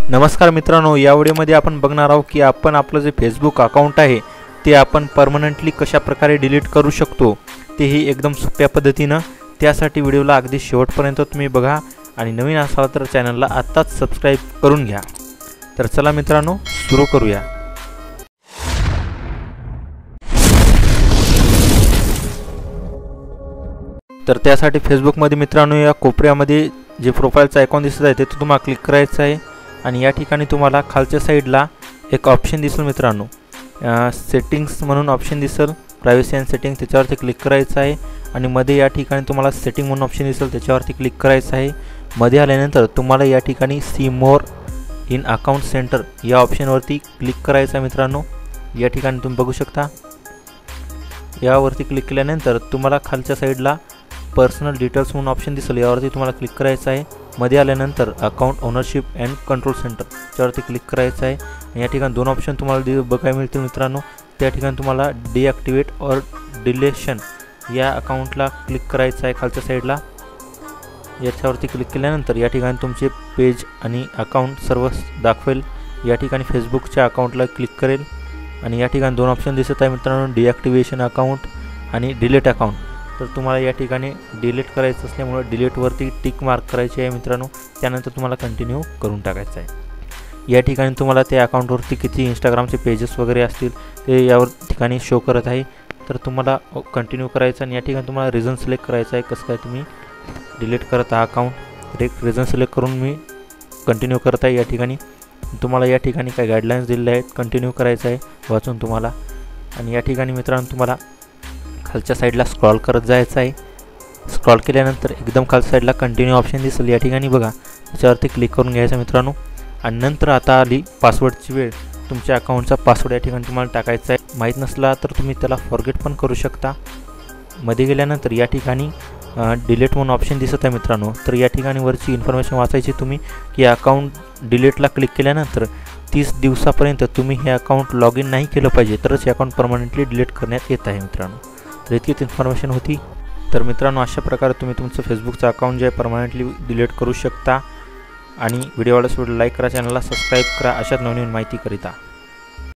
नमस्कार मित्रांनो, या व्हिडिओमध्ये आपण बघणार आहोत की आपण आपलं जे फेसबुक अकाउंट आहे ते आपण परमनंटली कशा प्रकारे डिलीट करू शकतो, तेही एकदम सोप्या पद्धतीनं। त्यासाठी व्हिडिओला अगदी शेवटपर्यंत तुम्ही बघा आणि नवीन असाल तर चॅनलला आत्ताच सबस्क्राइब करून घ्या। तर चला मित्रांनो, सुरू करूया। तर त्यासाठी फेसबुकमध्ये मित्रांनो या कोपऱ्यामध्ये जे प्रोफाइलचा आयकॉन दिसत आहे ते तुम्हाला क्लिक करायचं आहे आणि या ठिकाणी तुम्हाला खालच्या साईडला एक ऑप्शन दिसेल मित्रांनो, सेटिंग्स म्हणून ऑप्शन दिसेल, प्रायव्हसी अँड सेटिंग, त्याच्यावरती क्लिक करायचं आहे आणि मध्ये या ठिकाणी तुम्हाला सेटिंग म्हणून ऑप्शन दिसेल, त्याच्यावरती क्लिक करायचं आहे। मध्ये आल्यानंतर तुम्हाला या ठिकाणी see more in account center या ऑप्शनवरती क्लिक करायचं आहे मित्रांनो। या ठिकाणी तुम्ही बघू शकता, यावरती क्लिक केल्यानंतर तुम्हाला खालच्या साईडला पर्सनल डिटेल्स म्हणून ऑप्शन दिसेल, यावरती तुम्हाला क्लिक करायचं आहे। मध्ये आल्यानंतर account ownership and control centre त्यावरती क्लिक करायचं आहे। या ठिकाणी दोन ऑप्शन तुम्हाला बघायला मिळतील मित्रांनो। त्या ठिकाणी तुम्हाला डिॲक्टिवेट और डिलेशन या अकाउंटला क्लिक करायचं आहे खालच्या साईडला। याच्यावरती क्लिक केल्यानंतर या ठिकाणी तुमचे पेज आणि अकाउंट सर्व दाखवेल। या ठिकाणी फेसबुकच्या अकाउंटला क्लिक करेल आणि या ठिकाणी दोन ऑप्शन दिसत आहे मित्रांनो, डिॲक्टिवेशन अकाउंट आणि डिलीट अकाउंट। तर तुम्हाला या ठिकाणी डिलीट करायचं असल्यामुळे डिलीटवरती टिक मार्क करायची आहे मित्रांनो। त्यानंतर तुम्हाला कंटिन्यू करून टाकायचं आहे। या ठिकाणी तुम्हाला त्या अकाउंटवरती किती इंस्टाग्रामचे पेजेस वगैरे असतील ते यावर ठिकाणी शो करत आहे। तर तुम्हाला कंटिन्यू करायचं आणि या ठिकाणी तुम्हाला रिझन सिलेक्ट करायचं आहे, कसं काय तुम्ही डिलीट करत आहात अकाउंट। रिझन सिलेक्ट करून मी कंटिन्यू करत आहे। या ठिकाणी तुम्हाला या ठिकाणी काही गाईडलाईन्स दिलेल्या आहेत, कंटिन्यू करायचं आहे वाचून तुम्हाला। आणि या ठिकाणी मित्रांनो तुम्हाला खालच्या साईडला स्क्रॉल करत जायचं आहे। स्क्रॉल केल्यानंतर एकदम खालच्या साईडला कंटिन्यू ऑप्शन दिसेल, या ठिकाणी बघा, त्याच्यावरती क्लिक करून घ्यायचं मित्रांनो। आणि नंतर आता आली पासवर्डची वेळ। तुमच्या अकाउंटचा पासवर्ड या ठिकाणी तुम्हाला टाकायचा आहे। माहीत नसला तर तुम्ही त्याला फॉरगेट पण करू शकता। मध्ये गेल्यानंतर या ठिकाणी डिलीट म्हणून ऑप्शन दिसत आहे मित्रांनो। तर या ठिकाणी वरची इन्फॉर्मेशन वाचायची तुम्ही की अकाउंट डिलीटला क्लिक केल्यानंतर 30 दिवसापर्यंत तुम्ही हे अकाउंट लॉग इन नाही केलं पाहिजे, तरच हे अकाउंट परमनंटली डिलीट करण्यात येत आहे मित्रांनो। तर इतकीच इन्फॉर्मेशन होती। तर मित्रांनो, अशा प्रकारे तुम्ही तुमचं फेसबुकचं अकाउंट जे आहे परमनंटली डिलीट करू शकता। आणि व्हिडिओला लाईक करा, चॅनलला सबस्क्राईब करा अशाच नवीन माहिती करिता।